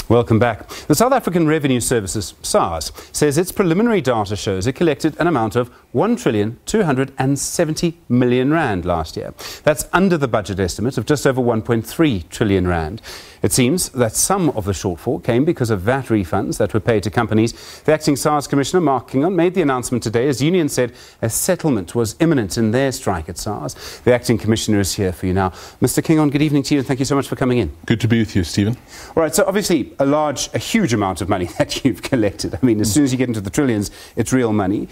Welcome back. The South African Revenue Services, SARS, says its preliminary data shows it collected an amount of R1,270,000,000 rand last year. That's under the budget estimate of just over 1.3 trillion rand. It seems that some of the shortfall came because of VAT refunds that were paid to companies. The acting SARS Commissioner, Mark Kingon, made the announcement today as unions said a settlement was imminent in their strike at SARS. The acting Commissioner is here for you now. Mr. Kingon, good evening to you and thank you so much for coming in. Good to be with you, Stephen. All right, so obviously a huge amount of money that you've collected. I mean, as soon as you get into the trillions, it's real money.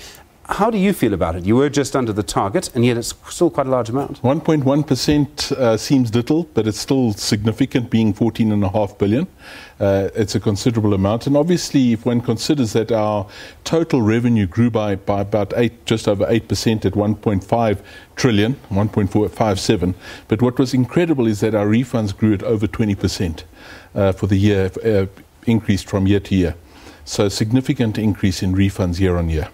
How do you feel about it? You were just under the target, and yet it's still quite a large amount. 1.1% seems little, but it's still significant, being 14.5 billion. It's a considerable amount. And obviously, if one considers that our total revenue grew by about just over 8% at 1.5 trillion, 1.457. But what was incredible is that our refunds grew at over 20% for the year, increased from year to year. So a significant increase in refunds year on year.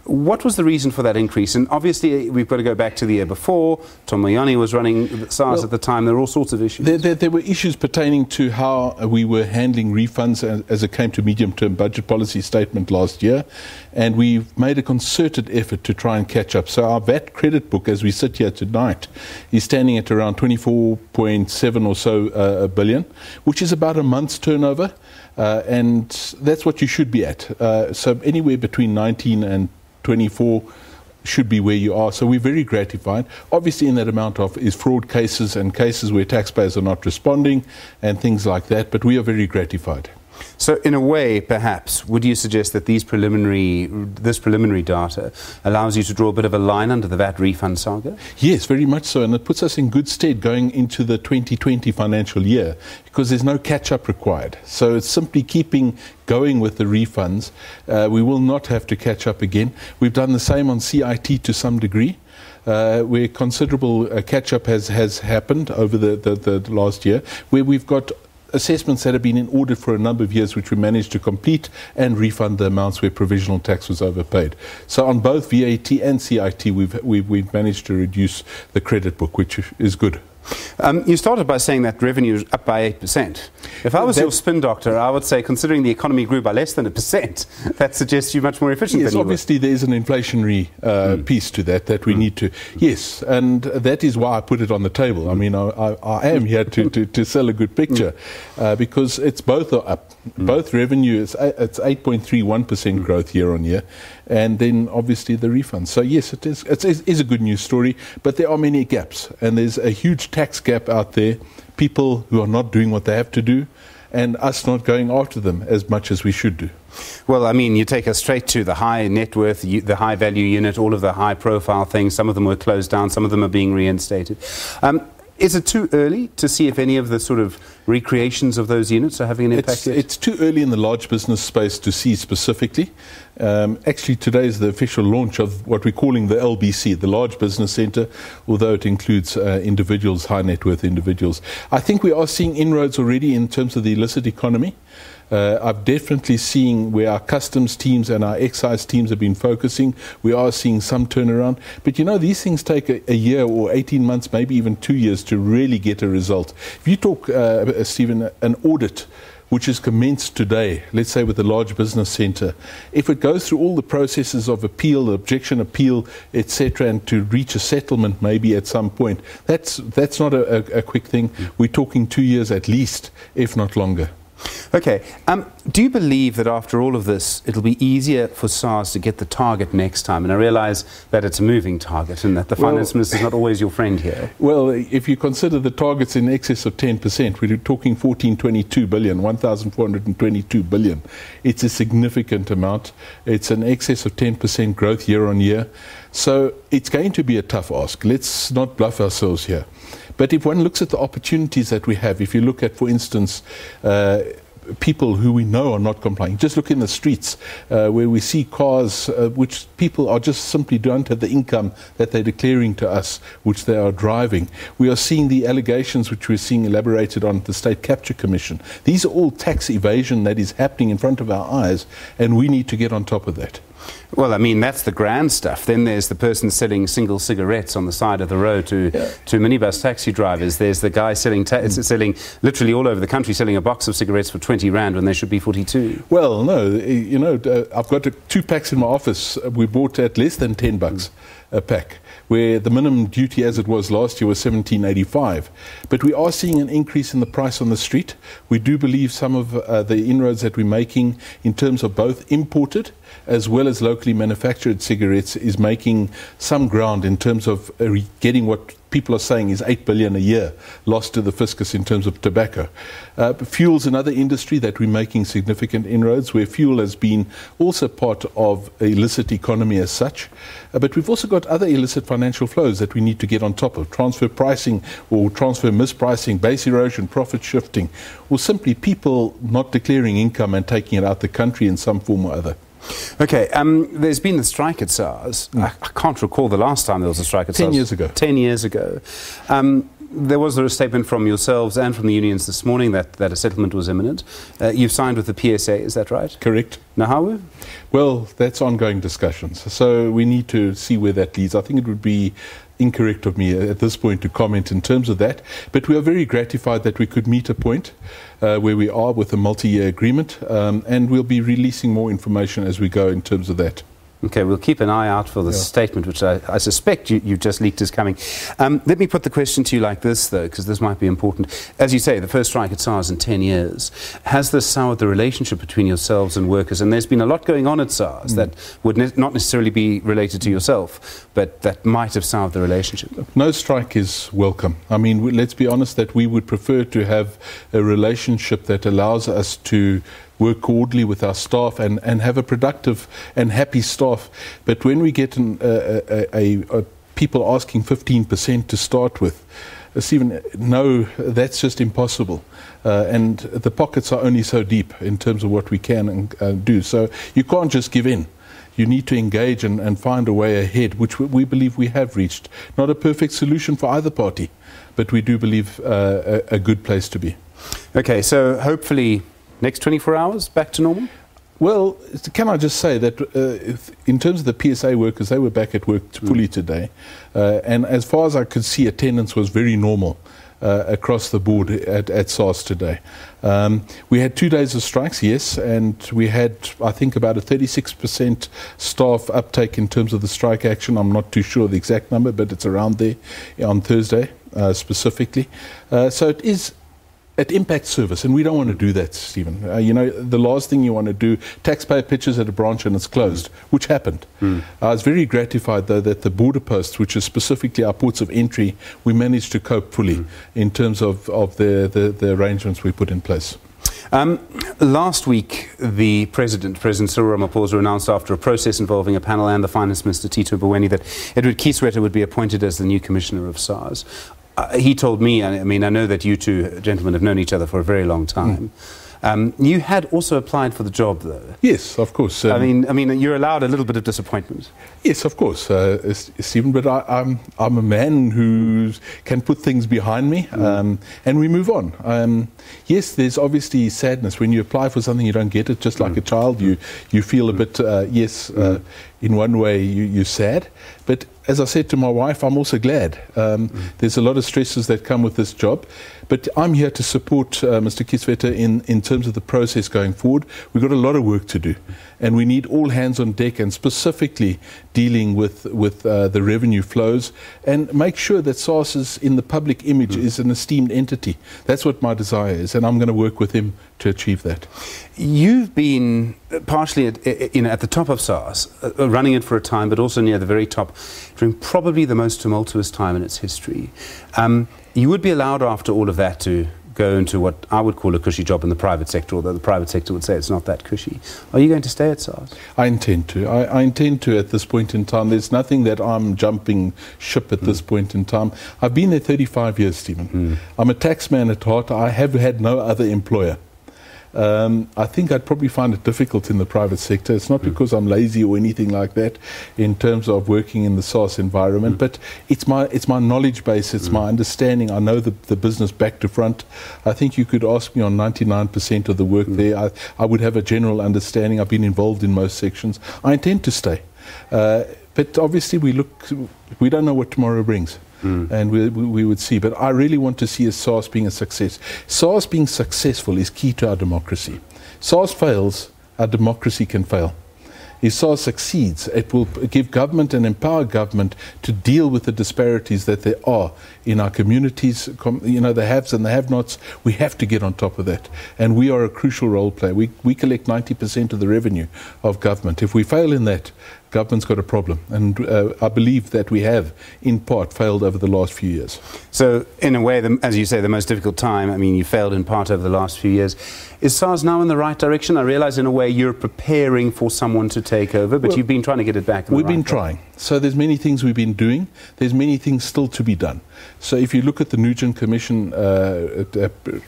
What was the reason for that increase? And obviously, we've got to go back to the year before. Tom Moyane was running SARS at the time. There were all sorts of issues. There were issues pertaining to how we were handling refunds as it came to medium-term budget policy statement last year. And we've made a concerted effort to try and catch up. So our VAT credit book, as we sit here tonight, is standing at around 24.7 or so billion, which is about a month's turnover. And that's what you should be at. So anywhere between 19 and 24 should be where you are. So we're very gratified. Obviously in that amount of is fraud cases and cases where taxpayers are not responding and things like that, but we are very gratified. So in a way, perhaps, would you suggest that this preliminary data allows you to draw a bit of a line under the VAT refund saga? Yes, very much so, and it puts us in good stead going into the 2020 financial year because there's no catch-up required. So it's simply keeping going with the refunds. We will not have to catch up again. We've done the same on CIT to some degree. Where considerable catch-up has happened over the last year, where we've got assessments that have been in audit for a number of years, which we managed to complete and refund the amounts where provisional tax was overpaid. So on both VAT and CIT, we've managed to reduce the credit book, which is good. You started by saying that revenue is up by 8%. If I was your spin doctor, I would say, considering the economy grew by less than 1%, that suggests you're much more efficient than you were. Obviously there is an inflationary piece to that we need to, yes, and that is why I put it on the table. I mean, I am here to sell a good picture because it's both are up. Both revenue, it's 8.31% growth year on year, and then obviously the refunds. So yes, it is a good news story, but there are many gaps, and there's a huge tax gap out there, people who are not doing what they have to do, and us not going after them as much as we should do. Well, I mean, you take us straight to the high net worth, the high value unit, all of the high profile things. Some of them were closed down, some of them are being reinstated. Is it too early to see if any of the sort of recreations of those units are having an impact yet? It's too early in the large business space to see specifically. Actually, today is the official launch of what we're calling the LBC, the Large Business Centre, although it includes individuals, high net worth individuals. I think we are seeing inroads already in terms of the illicit economy. I've definitely seen where our customs teams and our excise teams have been focusing. We are seeing some turnaround. But you know, these things take a year or 18 months, maybe even 2 years to really get a result. If you talk, Stephen, an audit which is commenced today, let's say with the Large Business Centre, if it goes through all the processes of appeal, objection appeal, etc., and to reach a settlement maybe at some point, that's not a quick thing. We're talking 2 years at least, if not longer. Okay. Do you believe that after all of this, it'll be easier for SARS to get the target next time? And I realise that it's a moving target and that the Finance Minister is not always your friend here. Well, if you consider the targets in excess of 10%, we're talking 1,422 billion, 1,422 billion. It's a significant amount. It's an excess of 10% growth year on year. So it's going to be a tough ask. Let's not bluff ourselves here. But if one looks at the opportunities that we have, if you look at, for instance, people who we know are not complying, just look in the streets where we see cars which people are just simply don't have the income that they're declaring to us, which they are driving. We are seeing the allegations which we're seeing elaborated on at the State Capture Commission. These are all tax evasion that is happening in front of our eyes, and we need to get on top of that. Well, I mean, that's the grand stuff. Then there's the person selling single cigarettes on the side of the road to minibus taxi drivers. There's the guy selling literally all over the country, selling a box of cigarettes for 20 Rand when there should be 42. Well, no, you know, I've got 2 packs in my office. We bought at less than $10 a pack, where the minimum duty as it was last year was $17.85. But we are seeing an increase in the price on the street. We do believe some of the inroads that we're making in terms of both imported as well as locally manufactured cigarettes is making some ground in terms of getting what people are saying is 8 billion a year lost to the fiscus in terms of tobacco. Fuel's another industry that we're making significant inroads, where fuel has been also part of an illicit economy as such. But we've also got other illicit financial flows that we need to get on top of. Transfer pricing or transfer mispricing, base erosion, profit shifting, or simply people not declaring income and taking it out the country in some form or other. Okay, there's been the strike at SARS. I can't recall the last time there was a strike at SARS. 10 years ago. 10 years ago. There was a statement from yourselves and from the unions this morning that a settlement was imminent. You've signed with the PSA, is that right? Correct. Nahawu? Well, that's ongoing discussions. So we need to see where that leads. I think it would be incorrect of me at this point to comment in terms of that. But we are very gratified that we could meet a point where we are with a multi-year agreement. And we'll be releasing more information as we go in terms of that. Okay, we'll keep an eye out for the statement, which I suspect you just leaked is coming. Let me put the question to you like this, though, because this might be important. As you say, the first strike at SARS in 10 years. Has this soured the relationship between yourselves and workers? And there's been a lot going on at SARS that would not necessarily be related to yourself, but that might have soured the relationship. No strike is welcome. I mean, let's be honest that we would prefer to have a relationship that allows us to work orderly with our staff and have a productive and happy staff. But when we get people asking 15% to start with, Stephen, no, that's just impossible. And the pockets are only so deep in terms of what we can do. So you can't just give in. You need to engage and find a way ahead, which we believe we have reached. Not a perfect solution for either party, but we do believe a good place to be. Okay, so hopefully next 24 hours, back to normal? Well, can I just say that in terms of the PSA workers, they were back at work fully today. And as far as I could see, attendance was very normal across the board at SARS today. We had 2 days of strikes, yes, and we had, I think, about a 36% staff uptake in terms of the strike action. I'm not too sure the exact number, but it's around there on Thursday specifically. So it impacts service, and we don't want to do that, Stephen. You know, the last thing you want to do, taxpayer pitches at a branch and it's closed, which happened. I was very gratified, though, that the border posts, which is specifically our ports of entry, we managed to cope fully in terms of the arrangements we put in place. Last week, the President Cyril Ramaphosa, announced after a process involving a panel and the Finance Minister Tito Mboweni that Edward Kieswetter would be appointed as the new Commissioner of SARS. He told me, I mean, I know that you two gentlemen have known each other for a very long time. You had also applied for the job, though. Yes, of course. I mean, you're allowed a little bit of disappointment. Yes, of course, Stephen. But I'm a man who can put things behind me, and we move on. Yes, there's obviously sadness when you apply for something you don't get it. Just like a child, you feel a bit in one way you're sad. But as I said to my wife, I'm also glad. There's a lot of stresses that come with this job. But I'm here to support Mr. Kieswetter in terms of the process going forward. We've got a lot of work to do. And we need all hands on deck, and specifically dealing with the revenue flows, and make sure that SARS is in the public image is an esteemed entity. That's what my desire is, and I'm going to work with him to achieve that. You've been partially at the top of SARS, running it for a time, but also near the very top, during probably the most tumultuous time in its history. You would be allowed after all of that to go into what I would call a cushy job in the private sector, although the private sector would say it's not that cushy. Are you going to stay at SARS? I intend to. I intend to at this point in time. There's nothing that I'm jumping ship at this point in time. I've been there 35 years, Stephen. I'm a taxman at heart. I have had no other employer. I think I'd probably find it difficult in the private sector. It's not because I'm lazy or anything like that in terms of working in the SARS environment, but it's my knowledge base, it's my understanding. I know the business back to front. I think you could ask me on 99% of the work there. I would have a general understanding. I've been involved in most sections. I intend to stay. But obviously we don't know what tomorrow brings. And we would see. But I really want to see SARS being a success. SARS being successful is key to our democracy. SARS fails, our democracy can fail. If SARS succeeds, it will give government and empower government to deal with the disparities that there are in our communities, the haves and the have-nots. We have to get on top of that. And we are a crucial role player. We collect 90% of the revenue of government. If we fail in that, government's got a problem. And I believe that we have, in part, failed over the last few years. So, in a way, as you say, the most difficult time, I mean, you failed in part over the last few years. Is SARS now in the right direction? I realise, in a way, you're preparing for someone to take over, but you've been trying to get it back in the right way. We've been trying. So there's many things we've been doing. There's many things still to be done. So if you look at the Nugent Commission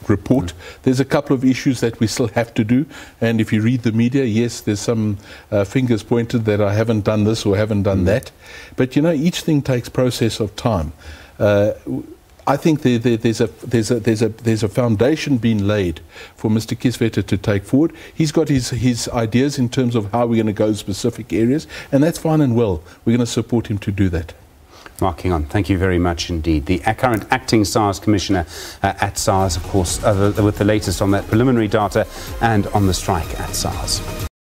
report, there's a couple of issues that we still have to do. And if you read the media, yes, there's some fingers pointed that I haven't done this or haven't done that. But, each thing takes process of time. I think there's a foundation being laid for Mr. Kisvetter to take forward. He's got his ideas in terms of how we're going to go specific areas, and that's fine and well. We're going to support him to do that. Mark Kingon, thank you very much indeed. The current acting SARS Commissioner at SARS, of course, with the latest on that preliminary data and on the strike at SARS.